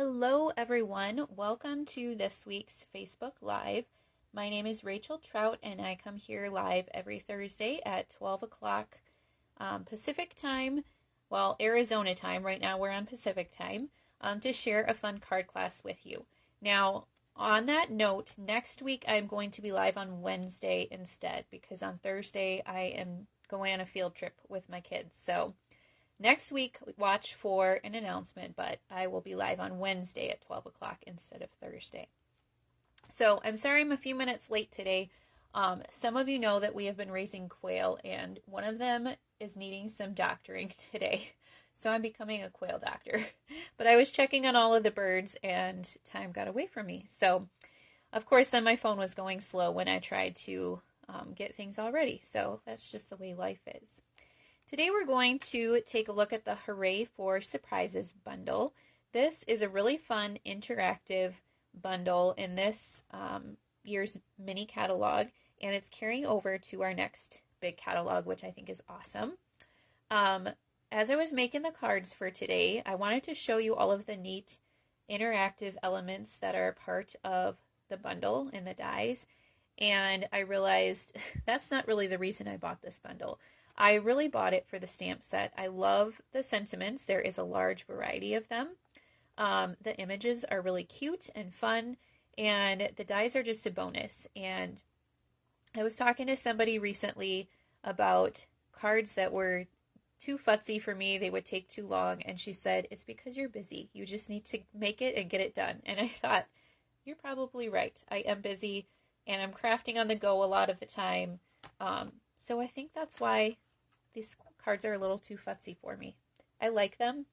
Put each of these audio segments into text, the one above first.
Hello, everyone. Welcome to this week's Facebook Live. My name is Rachel Trout, and I come here live every Thursday at 12 o'clock Pacific time, well, Arizona time. Right now we're on Pacific time, to share a fun card class with you. Now, on that note, next week I'm going to be live on Wednesday instead, because on Thursday I am going on a field trip with my kids. So next week, watch for an announcement, but I will be live on Wednesday at 12 o'clock instead of Thursday. So I'm sorry I'm a few minutes late today. Some of you know that we have been raising quail, and one of them is needing some doctoring today. So I'm becoming a quail doctor. But I was checking on all of the birds, and time got away from me. So, of course, then my phone was going slow when I tried to get things all ready. So that's just the way life is. Today we're going to take a look at the Hooray for Surprises bundle. This is a really fun interactive bundle in this year's mini catalog, and it's carrying over to our next big catalog, which I think is awesome. As I was making the cards for today, I wanted to show you all of the neat interactive elements that are part of the bundle and the dies, and I realized that's not really the reason I bought this bundle. I really bought it for the stamp set. I love the sentiments. There is a large variety of them. The images are really cute and fun, and the dies are just a bonus. And I was talking to somebody recently about cards that were too futzy for me. They would take too long, and she said, it's because you're busy. You just need to make it and get it done. And I thought, you're probably right. I am busy, and I'm crafting on the go a lot of the time. So I think that's why these cards are a little too futzy for me. I like them,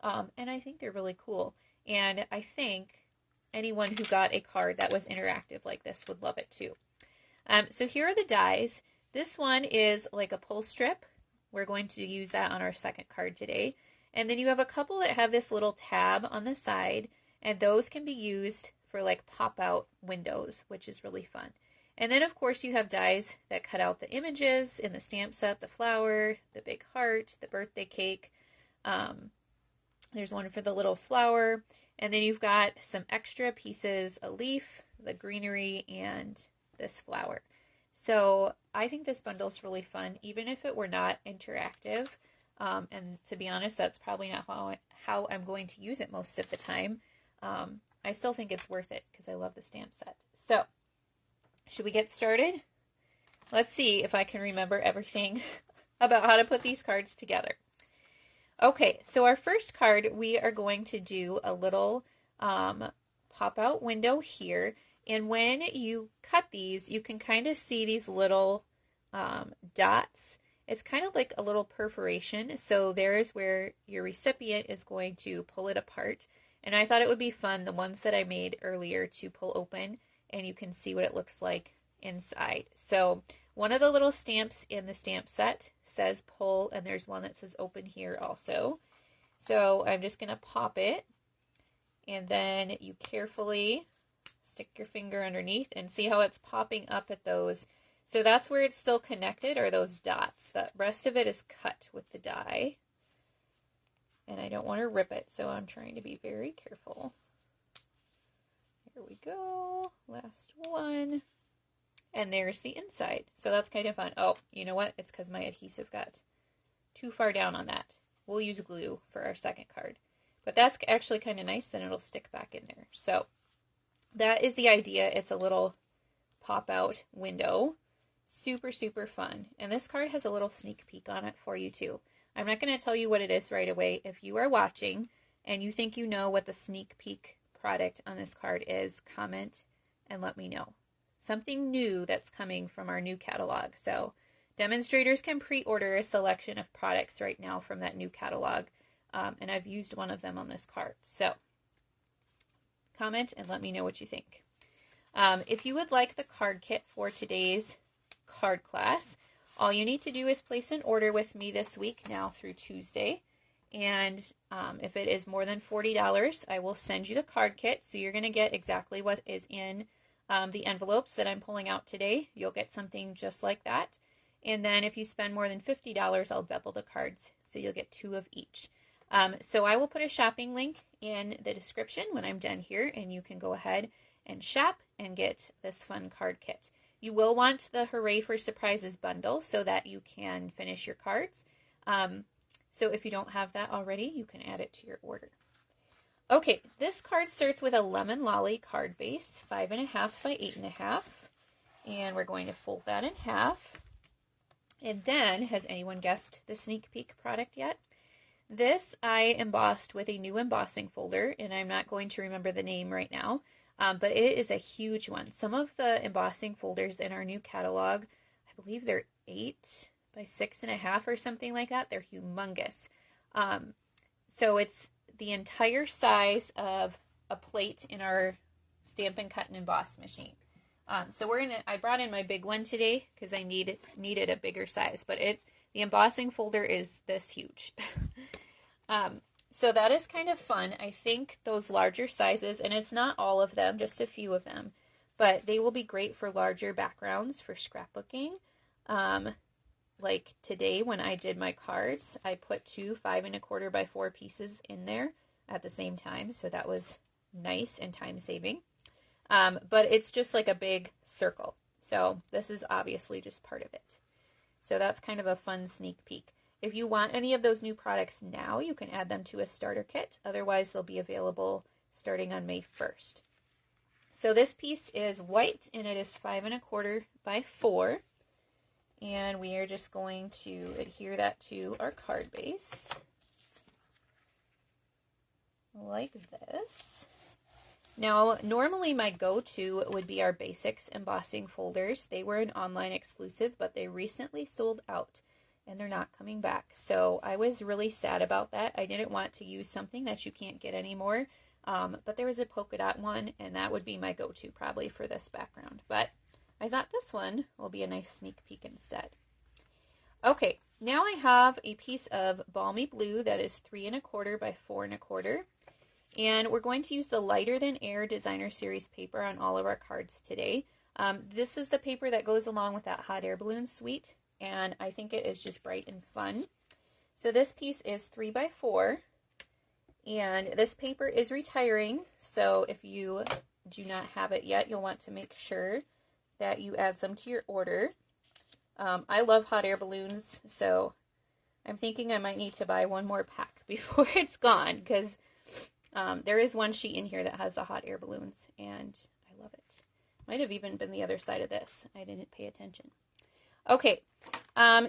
and I think they're really cool. And I think anyone who got a card that was interactive like this would love it too. So here are the dies. This one is like a pull strip. We're going to use that on our second card today. And then you have a couple that have this little tab on the side, and those can be used for like pop-out windows, which is really fun. And then, of course, you have dies that cut out the images in the stamp set, the flower, the big heart, the birthday cake. There's one for the little flower. And then you've got some extra pieces, a leaf, the greenery, and this flower. So I think this bundle is really fun, even if it were not interactive. And to be honest, that's probably not how I'm going to use it most of the time. I still think it's worth it because I love the stamp set. So, should we get started? Let's see if I can remember everything about how to put these cards together. Okay, so our first card, we are going to do a little pop-out window here. And when you cut these, you can kind of see these little dots. It's kind of like a little perforation. So there's where your recipient is going to pull it apart. And I thought it would be fun, the ones that I made earlier, to pull open, and you can see what it looks like inside. So one of the little stamps in the stamp set says pull, and there's one that says open here also. So I'm just going to pop it, and then you carefully stick your finger underneath and see how it's popping up at those. So that's where it's still connected, are those dots. The rest of it is cut with the die. And I don't want to rip it, so I'm trying to be very careful. Here we go. Last one. And there's the inside. So that's kind of fun. Oh, you know what? It's because my adhesive got too far down on that. We'll use glue for our second card. But that's actually kind of nice. Then it'll stick back in there. So that is the idea. It's a little pop-out window. Super, super fun. And this card has a little sneak peek on it for you too. I'm not going to tell you what it is right away. If you are watching and you think you know what the sneak peek product on this card is, comment and let me know. Something new that's coming from our new catalog. So demonstrators can pre-order a selection of products right now from that new catalog. And I've used one of them on this card. So comment and let me know what you think. If you would like the card kit for today's card class, all you need to do is place an order with me this week now through Tuesday. And if it is more than $40, I will send you the card kit. So you're going to get exactly what is in the envelopes that I'm pulling out today. You'll get something just like that. And then if you spend more than $50, I'll double the cards. So you'll get 2 of each. So I will put a shopping link in the description when I'm done here, and you can go ahead and shop and get this fun card kit. You will want the Hooray for Surprises bundle so that you can finish your cards. So if you don't have that already, you can add it to your order. Okay, this card starts with a Lemon Lolly card base, 5.5 by 8.5. And we're going to fold that in half. And then, has anyone guessed the sneak peek product yet? This I embossed with a new embossing folder, and I'm not going to remember the name right now, but it is a huge one. Some of the embossing folders in our new catalog, I believe they're 8 by 6.5 or something like that. They're humongous. So it's the entire size of a plate in our Stampin' Cut and Emboss machine. So I brought in my big one today because I needed a bigger size, but the embossing folder is this huge. So that is kind of fun. I think those larger sizes, and it's not all of them, just a few of them, but they will be great for larger backgrounds for scrapbooking. Like today when I did my cards, I put 2 5.25 by 4 pieces in there at the same time, so that was nice and time saving. But it's just like a big circle. So this is obviously just part of it. So that's kind of a fun sneak peek. If you want any of those new products now, you can add them to a starter kit. Otherwise, they'll be available starting on May 1st. So this piece is white, and it is 5.25 by 4. And we are just going to adhere that to our card base. Like this. Now, normally my go-to would be our Basics embossing folders. They were an online exclusive, but they recently sold out, and they're not coming back. So I was really sad about that. I didn't want to use something that you can't get anymore, but there was a polka dot one, and that would be my go-to probably for this background. But I thought this one will be a nice sneak peek instead. Okay, now I have a piece of Balmy Blue that is 3.25 by 4.25. And we're going to use the Lighter Than Air Designer Series paper on all of our cards today. This is the paper that goes along with that hot air balloon suite, and I think it is just bright and fun. So this piece is 3 by 4, and this paper is retiring, so if you do not have it yet, you'll want to make sure that you add some to your order. I love hot air balloons, so I'm thinking I might need to buy one more pack before it's gone, because there is one sheet in here that has the hot air balloons, and I love it. Might have even been the other side of this. I didn't pay attention. Okay,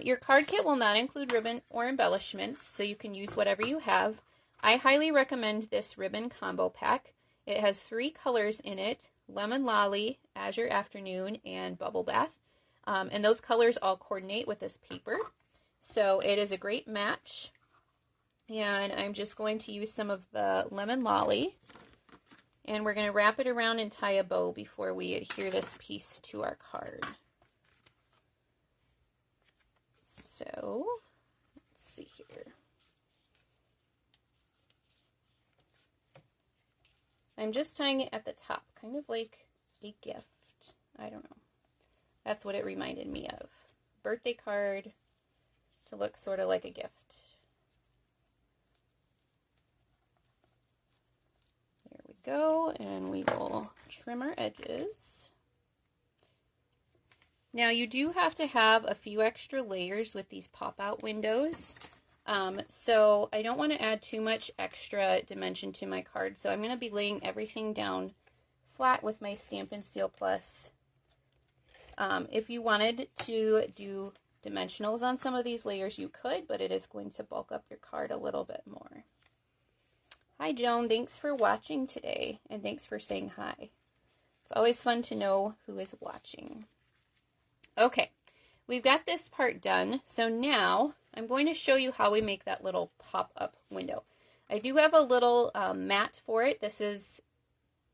your card kit will not include ribbon or embellishments, so you can use whatever you have. I highly recommend this ribbon combo pack. It has 3 colors in it: Lemon Lolly, Azure Afternoon, and Bubble Bath. And those colors all coordinate with this paper. So it is a great match. And I'm just going to use some of the Lemon Lolly, and we're going to wrap it around and tie a bow before we adhere this piece to our card. So, let's see here. I'm just tying it at the top, kind of like a gift. I don't know. That's what it reminded me of. Birthday card to look sort of like a gift. Go, and we will trim our edges. Now you do have to have a few extra layers with these pop-out windows, so I don't want to add too much extra dimension to my card, so I'm going to be laying everything down flat with my Stampin' Seal Plus. If you wanted to do dimensionals on some of these layers, you could, but it is going to bulk up your card a little bit more. Hi, Joan. Thanks for watching today, and thanks for saying hi. It's always fun to know who is watching. Okay, we've got this part done, so now I'm going to show you how we make that little pop-up window. I do have a little mat for it. This is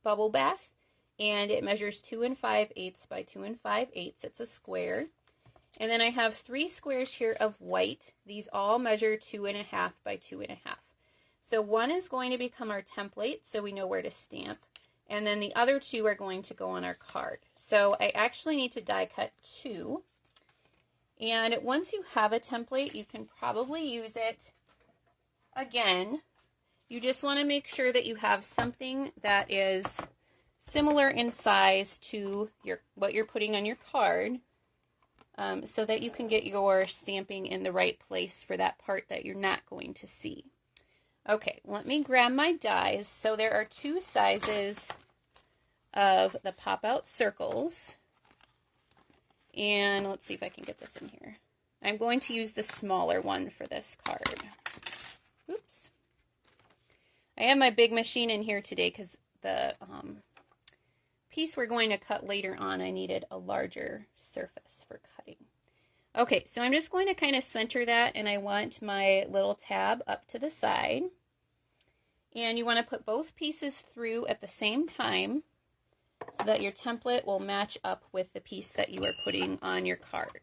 Bubble Bath, and it measures 2 5/8 by 2 5/8. It's a square. And then I have 3 squares here of white. These all measure 2.5 by 2.5. So one is going to become our template, so we know where to stamp. And then the other 2 are going to go on our card. So I actually need to die cut 2. And once you have a template, you can probably use it Again, you just want to make sure that you have something that is similar in size to what you're putting on your card, so that you can get your stamping in the right place for that part that you're not going to see. Okay, let me grab my dies. So there are 2 sizes of the pop-out circles. And let's see if I can get this in here. I'm going to use the smaller one for this card. Oops. I have my big machine in here today because the piece we're going to cut later on, I needed a larger surface for cutting. Okay, so I'm just going to kind of center that, and I want my little tab up to the side. And you want to put both pieces through at the same time so that your template will match up with the piece that you are putting on your card.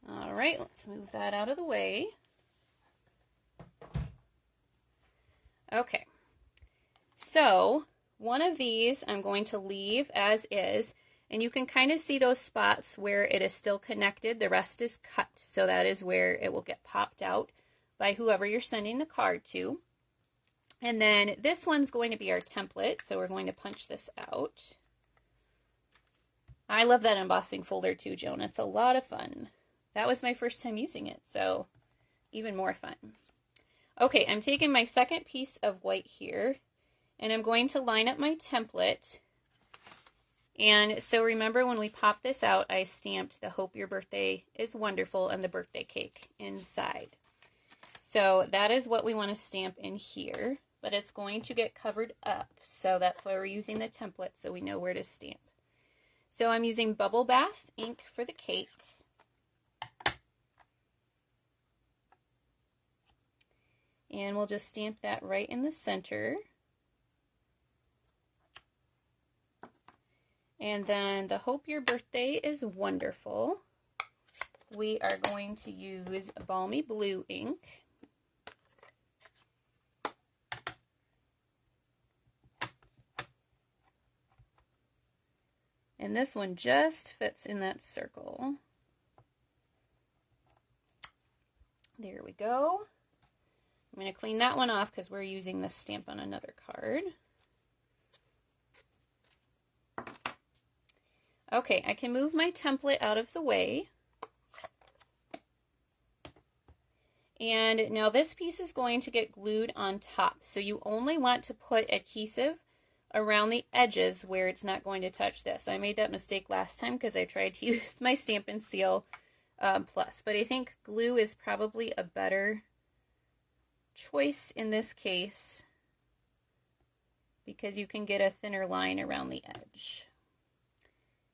All right, let's move that out of the way. Okay, so one of these I'm going to leave as is, and you can kind of see those spots where it is still connected. The rest is cut, so that is where it will get popped out by whoever you're sending the card to. And then this one's going to be our template, so we're going to punch this out. I love that embossing folder too, Joan. It's a lot of fun. That was my first time using it, so even more fun. Okay, I'm taking my second piece of white here, and I'm going to line up my template. And so remember when we popped this out, I stamped the Hope Your Birthday is Wonderful and the birthday cake inside. So that is what we want to stamp in here, but it's going to get covered up. So that's why we're using the template so we know where to stamp. So I'm using Bubble Bath ink for the cake. And we'll just stamp that right in the center. And then the Hope Your Birthday is Wonderful. We are going to use Balmy blue ink. And this one just fits in that circle. There we go. I'm going to clean that one off because we're using this stamp on another card. Okay, I can move my template out of the way. And now this piece is going to get glued on top. So you only want to put adhesive around the edges where it's not going to touch this. I made that mistake last time because I tried to use my Stampin' Seal Plus. But I think glue is probably a better choice in this case because you can get a thinner line around the edge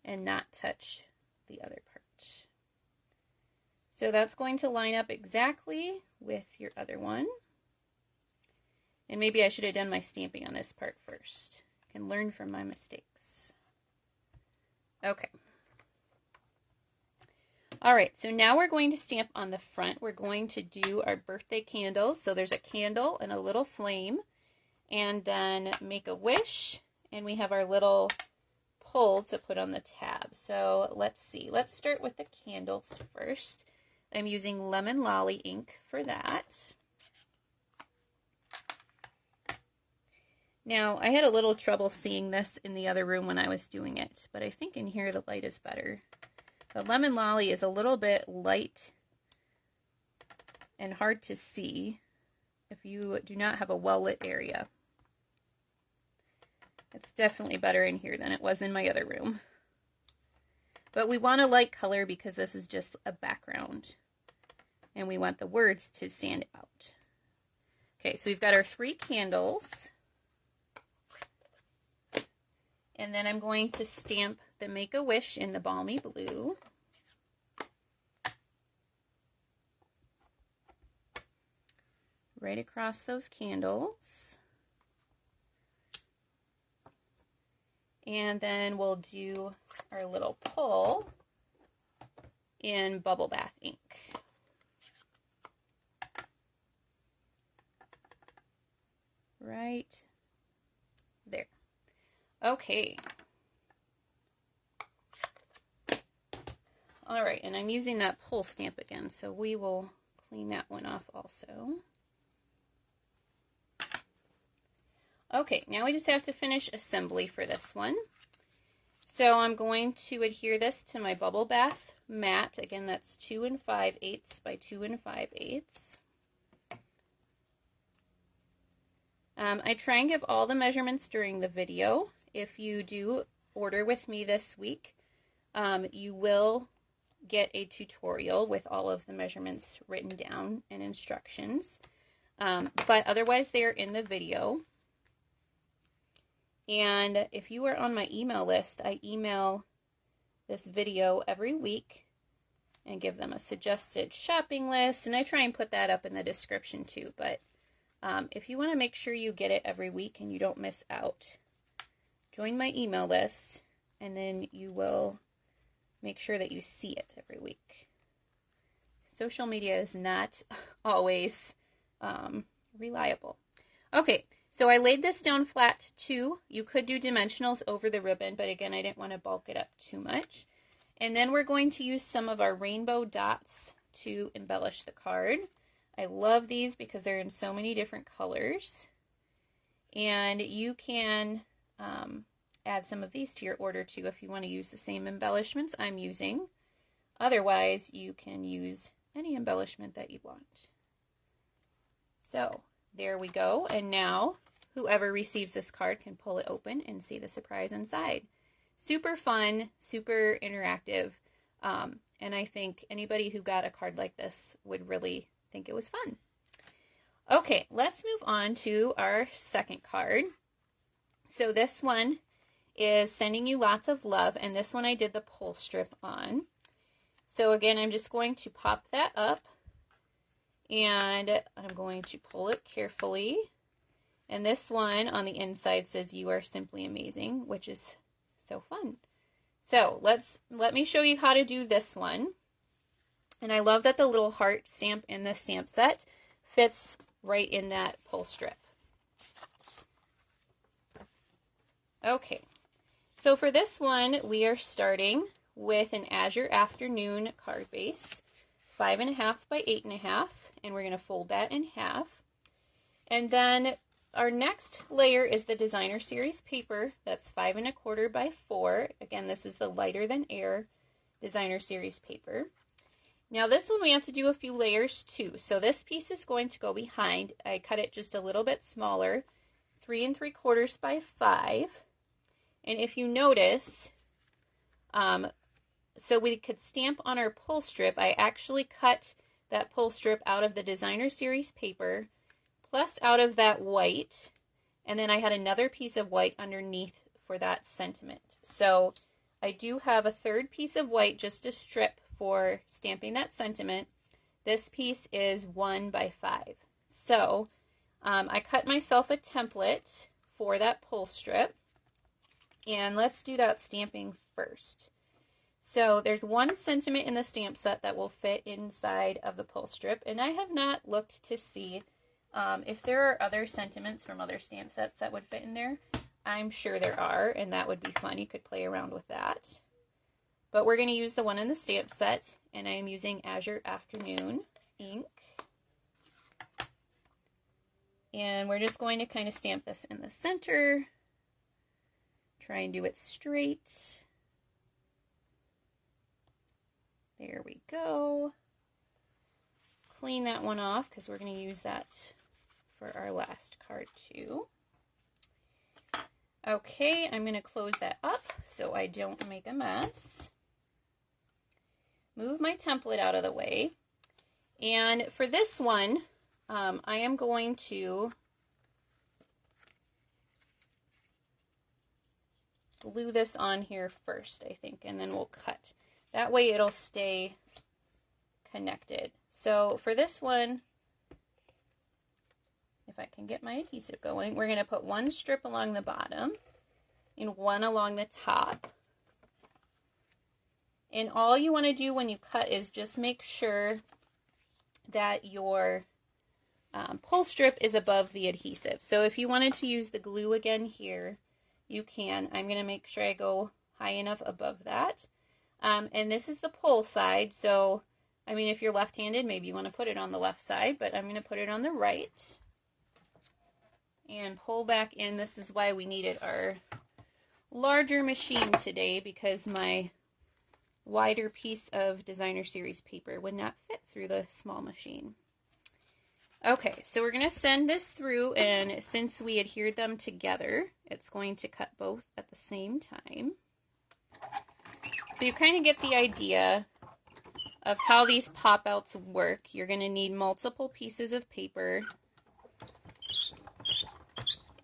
and not touch the other part. So that's going to line up exactly with your other one. And maybe I should have done my stamping on this part first. I can learn from my mistakes. Okay. All right, so now we're going to stamp on the front. We're going to do our birthday candles. So there's a candle and a little flame, and then make a wish, and we have our little pull to put on the tab. So let's see. Let's start with the candles first. I'm using Lemon Lolly ink for that. Now, I had a little trouble seeing this in the other room when I was doing it, but I think in here the light is better. The Lemon Lolly is a little bit light and hard to see if you do not have a well-lit area. It's definitely better in here than it was in my other room. But we want a light color because this is just a background. And we want the words to stand out. Okay, so we've got our 3 candles. And then I'm going to stamp the Make-A-Wish in the Balmy blue. Right across those candles. And then we'll do our little pull in Bubble Bath ink. Right there. Okay. right, and I'm using that pull stamp again, so we will clean that one off also. Okay, now we just have to finish assembly for this one. So I'm going to adhere this to my bubble bath mat. Again, that's 2 5/8 by 2 5/8. I try and give all the measurements during the video. If you do order with me this week, you will get a tutorial with all of the measurements written down and instructions. But otherwise, they are in the video. And if you are on my email list, I email this video every week and give them a suggested shopping list. And I try and put that up in the description too. But if you want to make sure you get it every week and you don't miss out, join my email list and then you will make sure that you see it every week. Social media is not always reliable. Okay, so I laid this down flat too. You could do dimensionals over the ribbon, but again, I didn't want to bulk it up too much. And then we're going to use some of our rainbow dots to embellish the card. I love these because they're in so many different colors. And you can add some of these to your order too if you want to use the same embellishments I'm using. Otherwise, you can use any embellishment that you want. So there we go. And now whoever receives this card can pull it open and see the surprise inside. Super fun, super interactive. And I think anybody who got a card like this would really think it was fun. Okay, let's move on to our second card. So this one is sending you lots of love, and this one I did the pull strip on. So again, I'm just going to pop that up, and I'm going to pull it carefully. And this one on the inside says, "You are simply amazing," which is so fun. So let me show you how to do this one. And I love that the little heart stamp in the stamp set fits right in that pull strip. Okay, so for this one, we are starting with an Azure Afternoon card base, 5.5 by 8.5, and we're going to fold that in half. And then our next layer is the Designer Series paper, that's 5 1/4 by 4. Again, this is the lighter than air Designer Series paper. Now this one we have to do a few layers too. So this piece is going to go behind. I cut it just a little bit smaller, 3 3/4 by 5. And if you notice, so we could stamp on our pull strip, I actually cut that pull strip out of the Designer Series paper, plus out of that white, and then I had another piece of white underneath for that sentiment. So I do have a third piece of white just to strip for stamping that sentiment. This piece is 1 by 5. So I cut myself a template for that pull strip. And let's do that stamping first. So there's 1 sentiment in the stamp set that will fit inside of the pull strip. And I have not looked to see if there are other sentiments from other stamp sets that would fit in there. I'm sure there are, and that would be fun. You could play around with that. But we're going to use the one in the stamp set, and I am using Azure Afternoon ink. And we're just going to kind of stamp this in the center. Try and do it straight. There we go. Clean that one off because we're going to use that for our last card too. Okay, I'm going to close that up so I don't make a mess. Move my template out of the way. And for this one, I am going to glue this on here first, I think, and then we'll cut. That way it'll stay connected. So for this one, if I can get my adhesive going, we're going to put 1 strip along the bottom and 1 along the top. And all you want to do when you cut is just make sure that your pull strip is above the adhesive. So if you wanted to use the glue again here, you can. I'm going to make sure I go high enough above that. And this is the pull side, so, I mean, if you're left-handed, maybe you want to put it on the left side, but I'm going to put it on the right. And pull back in. This is why we needed our larger machine today, because my wider piece of designer series paper would not fit through the small machine. Okay, so we're going to send this through, and since we adhered them together, it's going to cut both at the same time. So you kind of get the idea of how these pop-outs work. You're going to need multiple pieces of paper,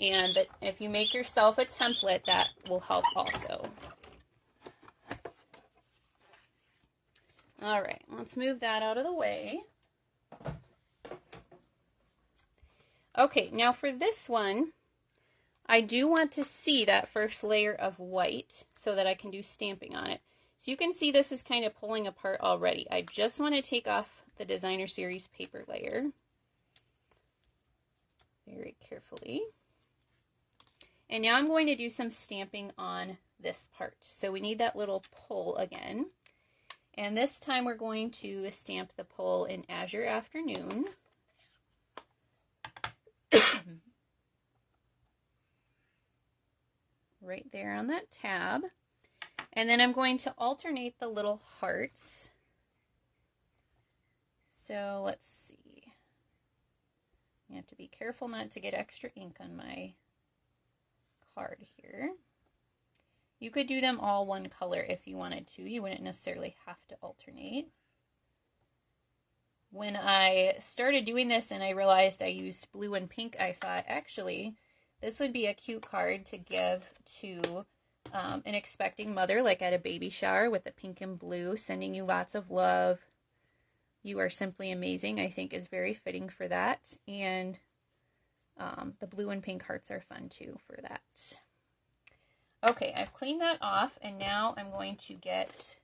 and if you make yourself a template, that will help also. All right, let's move that out of the way. Okay, now for this one, I do want to see that first layer of white so that I can do stamping on it. So you can see this is kind of pulling apart already. I just want to take off the designer series paper layer very carefully. And now I'm going to do some stamping on this part. So we need that little pull again. And this time we're going to stamp the pull in Azure Afternoon. Right there on that tab. And then I'm going to alternate the little hearts. So let's see. I have to be careful not to get extra ink on my card here. You could do them all one color if you wanted to. You wouldn't necessarily have to alternate. When I started doing this and I realized I used blue and pink, I thought, actually, this would be a cute card to give to an expecting mother, like at a baby shower, with the pink and blue, sending you lots of love. You are simply amazing, I think, is very fitting for that. And the blue and pink hearts are fun too for that. Okay, I've cleaned that off, and now I'm going to get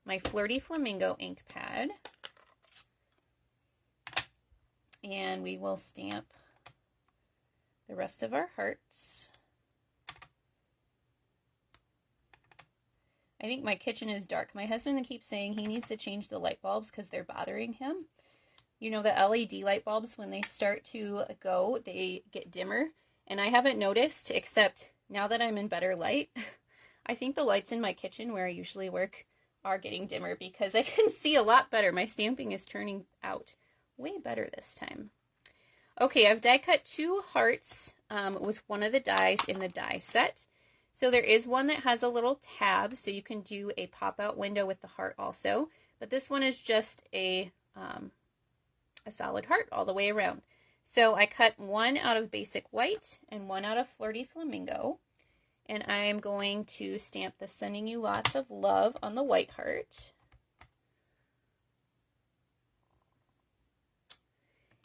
my Flirty Flamingo ink pad. And we will stamp the rest of our hearts. I think my kitchen is dark. My husband keeps saying he needs to change the light bulbs because they're bothering him. You know, the LED light bulbs, when they start to go, they get dimmer. And I haven't noticed, except now that I'm in better light, I think the lights in my kitchen where I usually work are getting dimmer because I can see a lot better. My stamping is turning out way better this time. Okay, I've die cut 2 hearts with one of the dies in the die set. So there is one that has a little tab, so you can do a pop-out window with the heart also. But this one is just a solid heart all the way around. So I cut one out of basic white and one out of Flirty Flamingo. And I am going to stamp the sending you lots of love on the white heart.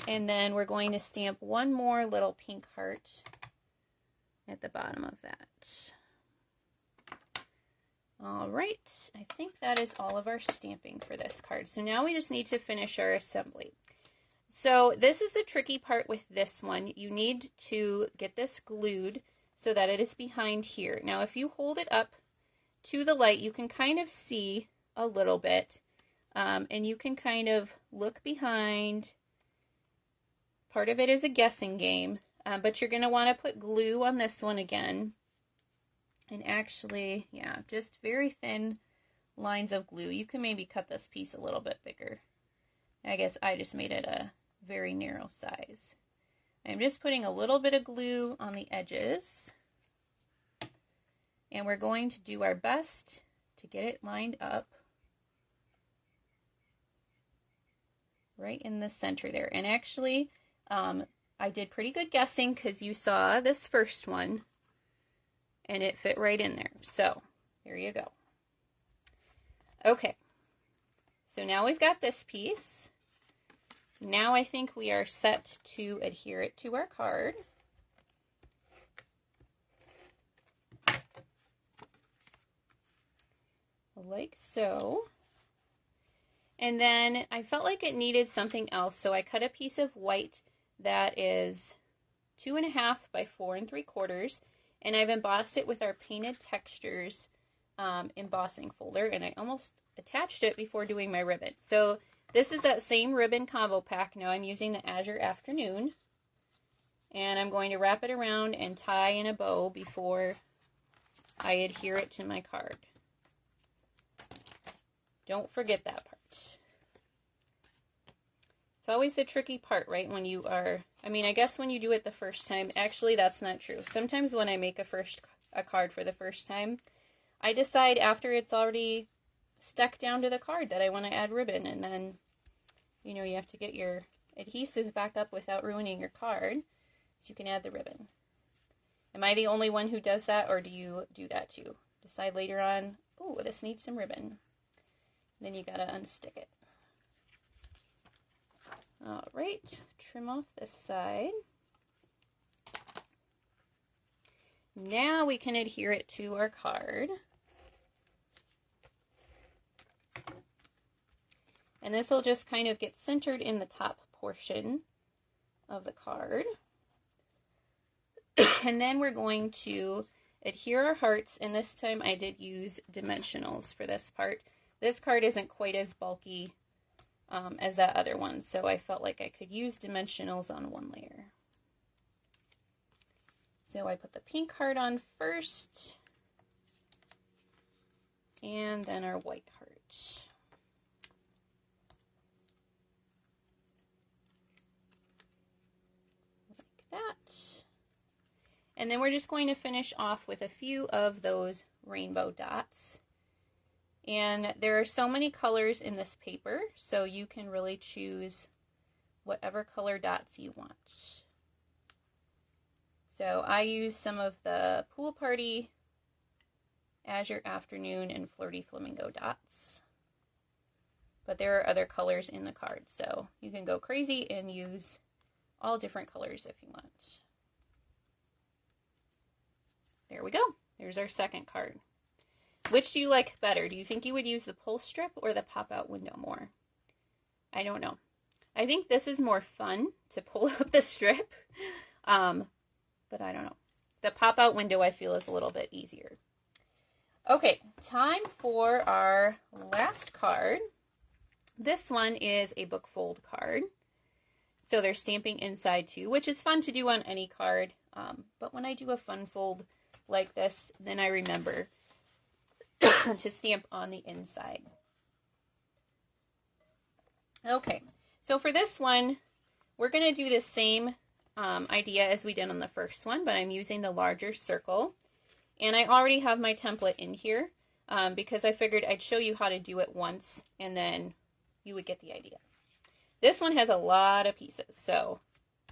And then we're going to stamp one more little pink heart at the bottom of that. All right, I think that is all of our stamping for this card. So now we just need to finish our assembly. So this is the tricky part with this one. You need to get this glued so that it is behind here. Now, if you hold it up to the light, you can kind of see a little bit, and you can kind of look behind. Part of it is a guessing game, but you're going to want to put glue on this one again. And actually, yeah, just very thin lines of glue. You can maybe cut this piece a little bit bigger. I guess I just made it a very narrow size. I'm just putting a little bit of glue on the edges. And we're going to do our best to get it lined up right in the center there. And actually, I did pretty good guessing because you saw this first one and it fit right in there. So there you go. Okay, so now we've got this piece. Now I think we are set to adhere it to our card. Like so. And then I felt like it needed something else, so I cut a piece of white that is 2.5 by 4 3/4, and I've embossed it with our painted textures embossing folder, and I almost attached it before doing my ribbon. So this is that same ribbon combo pack. Now I'm using the Azure Afternoon, and I'm going to wrap it around and tie in a bow before I adhere it to my card. Don't forget that part. It's always the tricky part, right? When you are, I mean, I guess when you do it the first time, actually that's not true. Sometimes when I make a card for the first time, I decide after it's already stuck down to the card that I want to add ribbon, and then, you know, you have to get your adhesive back up without ruining your card, so you can add the ribbon. Am I the only one who does that, or do you do that too? Decide later on, oh, this needs some ribbon. Then you gotta unstick it. All right, trim off this side. Now we can adhere it to our card. And this will just kind of get centered in the top portion of the card. And then we're going to adhere our hearts, and this time I did use dimensionals for this part. This card isn't quite as bulky as that other one, so I felt like I could use dimensionals on one layer. So I put the pink heart on first, and then our white heart. Like that. And then we're just going to finish off with a few of those rainbow dots. And there are so many colors in this paper, so you can really choose whatever color dots you want. So I use some of the Pool Party, Azure Afternoon, and Flirty Flamingo dots. But there are other colors in the card, so you can go crazy and use all different colors if you want. There we go. There's our second card. Which do you like better? Do you think you would use the pull strip or the pop-out window more? I don't know. I think this is more fun to pull out the strip, but I don't know. The pop-out window I feel is a little bit easier. Okay, time for our last card. This one is a book fold card. So there's stamping inside too, which is fun to do on any card. But when I do a fun fold like this, then I remember to stamp on the inside. Okay, so for this one, we're going to do the same idea as we did on the first one, but I'm using the larger circle. And I already have my template in here because I figured I'd show you how to do it once and then you would get the idea. This one has a lot of pieces, so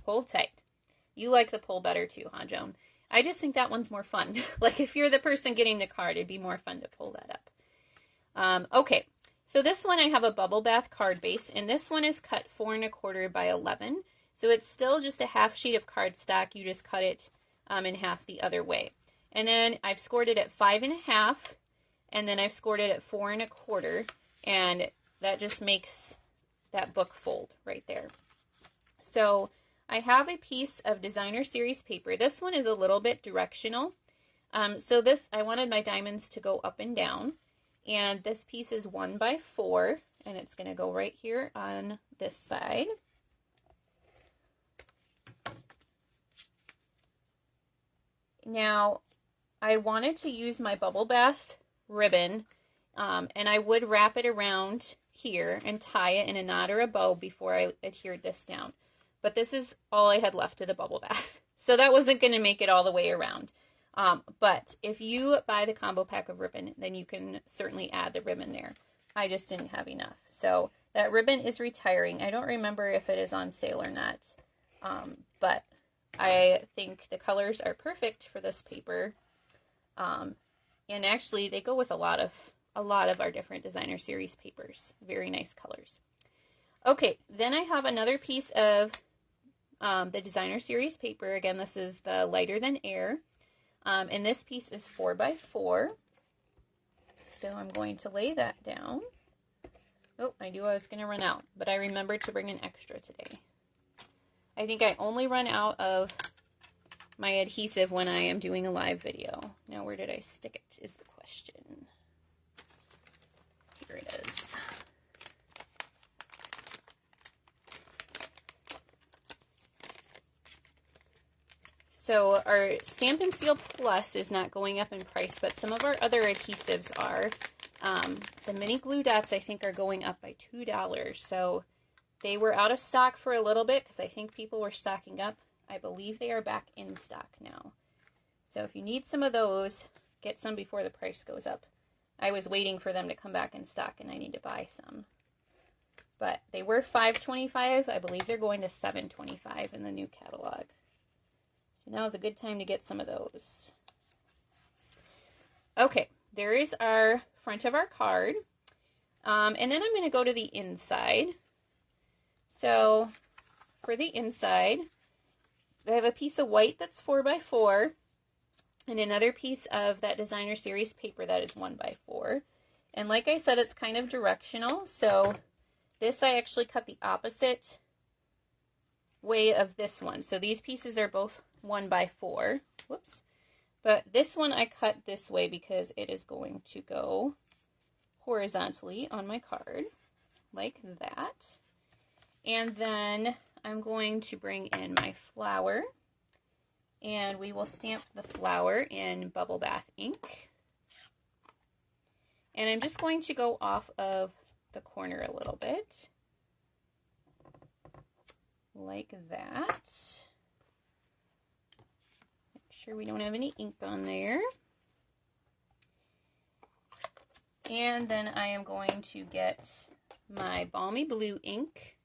hold tight. You like the pull better too, huh, Joan? I just think that one's more fun. Like if you're the person getting the card, it'd be more fun to pull that up. Okay, so this one I have a bubble bath card base, and this one is cut 4 1/4 by 11. So it's still just a half sheet of cardstock. You just cut it in half the other way. And then I've scored it at 5 1/2, and then I've scored it at 4 1/4, and that just makes that book fold right there. So I have a piece of designer series paper. This one is a little bit directional. So this, I wanted my diamonds to go up and down. And this piece is 1 by 4, and it's going to go right here on this side. Now, I wanted to use my bubble bath ribbon, and I would wrap it around here and tie it in a knot or a bow before I adhered this down. But this is all I had left of the bubble bath. So that wasn't going to make it all the way around. But if you buy the combo pack of ribbon, then you can certainly add the ribbon there. I just didn't have enough. So that ribbon is retiring. I don't remember if it is on sale or not. But I think the colors are perfect for this paper. And actually they go with a lot of our different designer series papers. Very nice colors. Okay, then I have another piece of the designer series paper. Again, this is the lighter than air. And this piece is 4 by 4. So I'm going to lay that down. Oh, I knew I was going to run out, but I remembered to bring an extra today. I think I only run out of my adhesive when I am doing a live video. Now, where did I stick it is the question. Here it is. So our Stampin' Seal Plus is not going up in price, but some of our other adhesives are. The mini glue dots, I think, are going up by $2. So they were out of stock for a little bit because I think people were stocking up. I believe they are back in stock now. So if you need some of those, get some before the price goes up. I was waiting for them to come back in stock and I need to buy some. But they were $5.25. I believe they're going to $7.25 in the new catalog. So now is a good time to get some of those. Okay, there is our front of our card. And then I'm going to go to the inside. So for the inside, I have a piece of white that's 4x4 and another piece of that Designer Series paper that is 1x4. And like I said, it's kind of directional. So this I actually cut the opposite way of this one. So these pieces are both 1x4. Whoops. But this one I cut this way because it is going to go horizontally on my card like that. And then I'm going to bring in my flower and we will stamp the flower in Bubble Bath ink. And I'm just going to go off of the corner a little bit like that. Make sure we don't have any ink on there. And then I am going to get my Balmy blue ink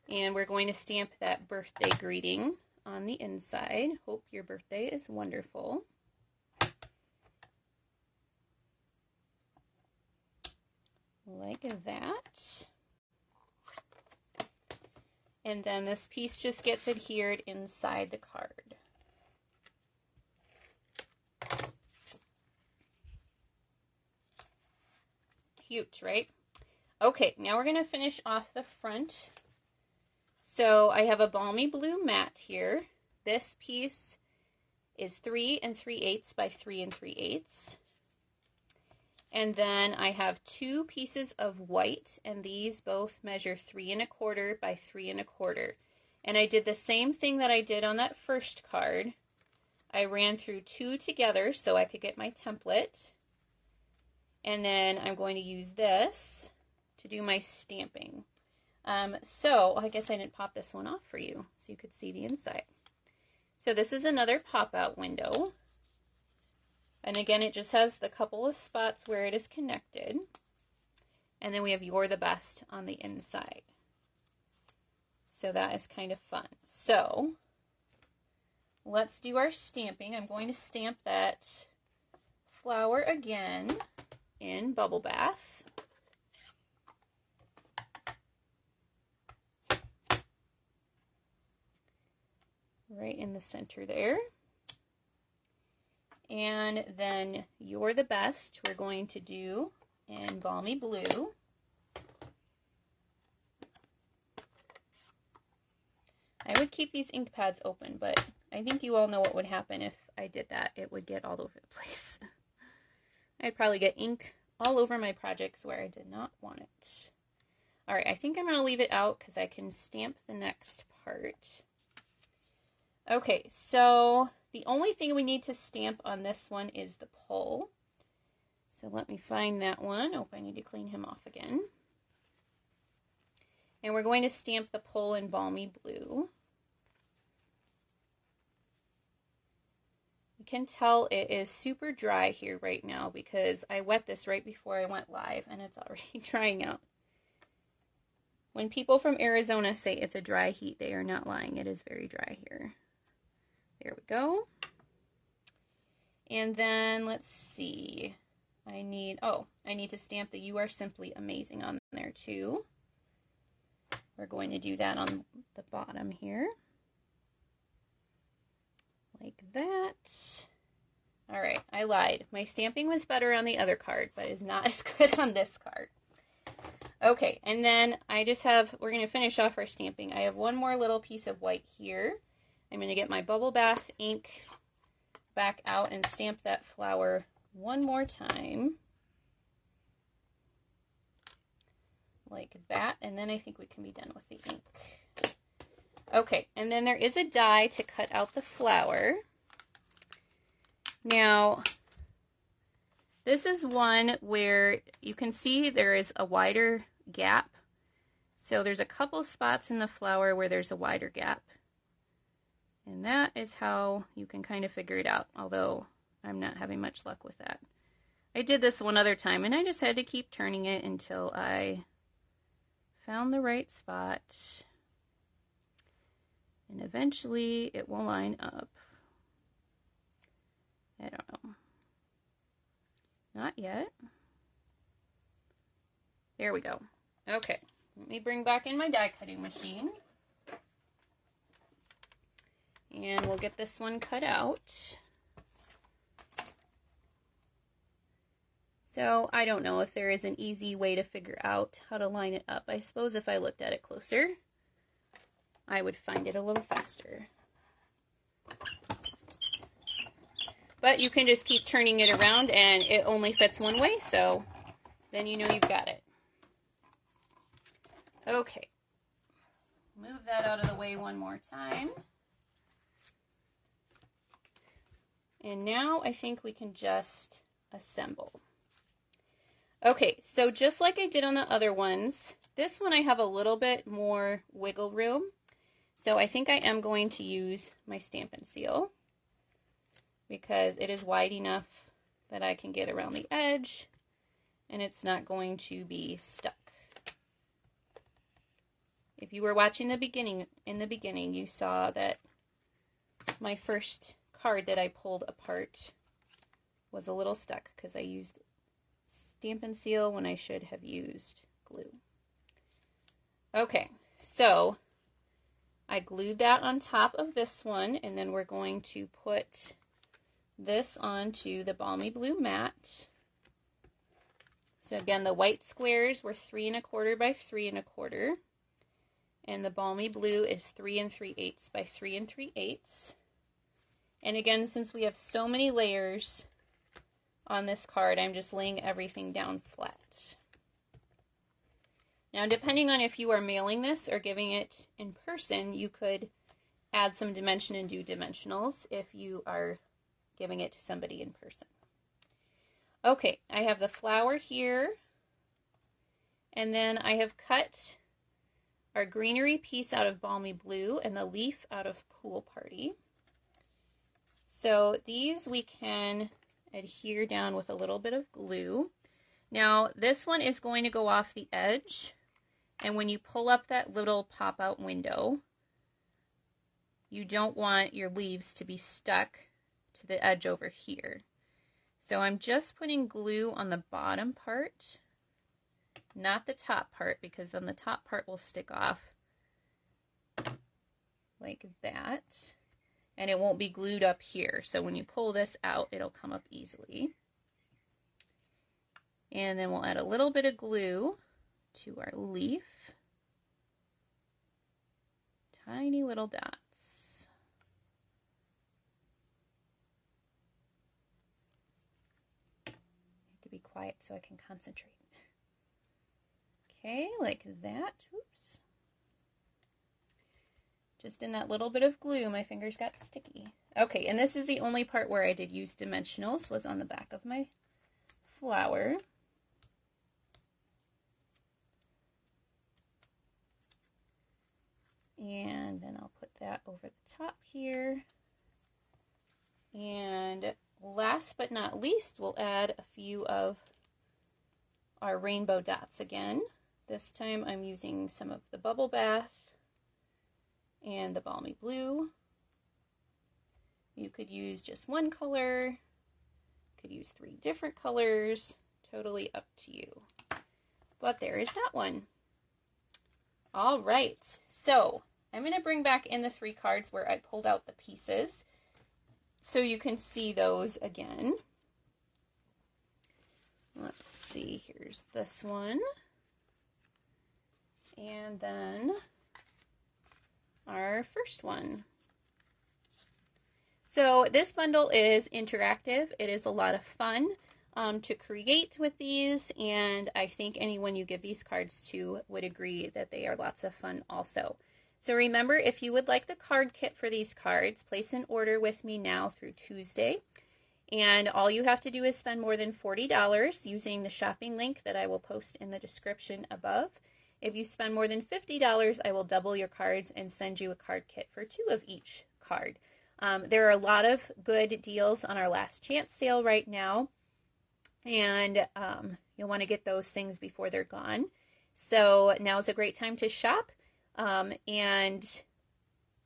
and we're going to stamp that birthday greeting on the inside. Hope your birthday is wonderful. Like that. And then this piece just gets adhered inside the card. Cute, right? Okay, now we're going to finish off the front. So I have a Balmy blue mat here. This piece is 3 3/8 by 3 3/8. And then I have 2 pieces of white, and these both measure 3 1/4 by 3 1/4. And I did the same thing that I did on that first card. I ran through 2 together so I could get my template. And then I'm going to use this to do my stamping. So I guess I didn't pop this one off for you so you could see the inside. So this is another pop-out window. And again, it just has the couple of spots where it is connected. And then we have You're the Best on the inside. So that is kind of fun. So let's do our stamping. I'm going to stamp that flower again in Bubble Bath. Right in the center there. And then You're the Best we're going to do in Balmy blue. I would keep these ink pads open, but I think you all know what would happen if I did that. It would get all over the place. I'd probably get ink all over my projects where I did not want it. All right, I think I'm going to leave it out because I can stamp the next part. Okay, so the only thing we need to stamp on this one is the pull. So let me find that one. Oh, I need to clean him off again. And we're going to stamp the pull in Balmy blue. You can tell it is super dry here right now because I wet this right before I went live and it's already drying out. When people from Arizona say it's a dry heat, they are not lying. It is very dry here. There we go. And then let's see. I need to stamp the You Are Simply Amazing on there too. We're going to do that on the bottom here. Like that. All right, I lied. My stamping was better on the other card, but is not as good on this card. Okay, and then we're going to finish off our stamping. I have one more little piece of white here. I'm going to get my Bubble Bath ink back out and stamp that flower one more time. like that, and then I think we can be done with the ink. Okay, and then there is a die to cut out the flower. Now, this is one where you can see there is a wider gap. So there's a couple spots in the flower where there's a wider gap. And that is how you can kind of figure it out, although I'm not having much luck with that. I did this one other time, and I just had to keep turning it until I found the right spot. And eventually it will line up. I don't know. Not yet. There we go. Okay, let me bring back in my die cutting machine. And we'll get this one cut out. So I don't know if there is an easy way to figure out how to line it up. I suppose if I looked at it closer, I would find it a little faster. But you can just keep turning it around and it only fits one way, so then you know you've got it. Okay. Move that out of the way one more time. And now I think we can just assemble. Okay, so just like I did on the other ones, this one I have a little bit more wiggle room. So I think I am going to use my Stampin' Seal because it is wide enough that I can get around the edge and it's not going to be stuck. If you were watching in the beginning, you saw that my first card that I pulled apart was a little stuck because I used Stampin' Seal when I should have used glue. Okay, so I glued that on top of this one, and then we're going to put this onto the Balmy Blue mat. So again, the white squares were 3 1/4 by 3 1/4, and the Balmy Blue is 3 3/8 by 3 3/8. And again, since we have so many layers on this card, I'm just laying everything down flat. Now, depending on if you are mailing this or giving it in person, you could add some dimension and do dimensionals if you are giving it to somebody in person. Okay, I have the flower here, and then I have cut our greenery piece out of Balmy Blue and the leaf out of Pool Party. So these we can adhere down with a little bit of glue. Now this one is going to go off the edge, and when you pull up that little pop-out window, you don't want your leaves to be stuck to the edge over here. So I'm just putting glue on the bottom part, not the top part, because then the top part will stick off like that. And it won't be glued up here. So when you pull this out, it'll come up easily. And then we'll add a little bit of glue to our leaf. Tiny little dots. I have to be quiet so I can concentrate. Okay, like that. Oops. Just in that little bit of glue, my fingers got sticky. Okay, and this is the only part where I did use dimensionals, was on the back of my flower. And then I'll put that over the top here. And last but not least, we'll add a few of our rainbow dots again. This time I'm using some of the Bubble Bath and the Balmy Blue. You could use just one color, could use 3 different colors, totally up to you. But there is that one. All right, so I'm going to bring back in the 3 cards where I pulled out the pieces so you can see those again. Let's see, here's this one. And then our first one. So this bundle is interactive. It is a lot of fun. to create with these, and I think anyone you give these cards to would agree that they are lots of fun also. So remember, if you would like the card kit for these cards, place an order with me now through Tuesday. And all you have to do is spend more than $40 using the shopping link that I will post in the description above. If you spend more than $50, I will double your cards and send you a card kit for 2 of each card. There are a lot of good deals on our last chance sale right now, and you'll want to get those things before they're gone. So now's a great time to shop, and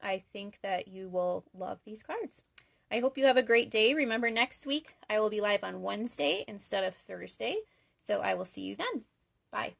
I think that you will love these cards. I hope you have a great day. Remember, next week I will be live on Wednesday instead of Thursday, so I will see you then. Bye.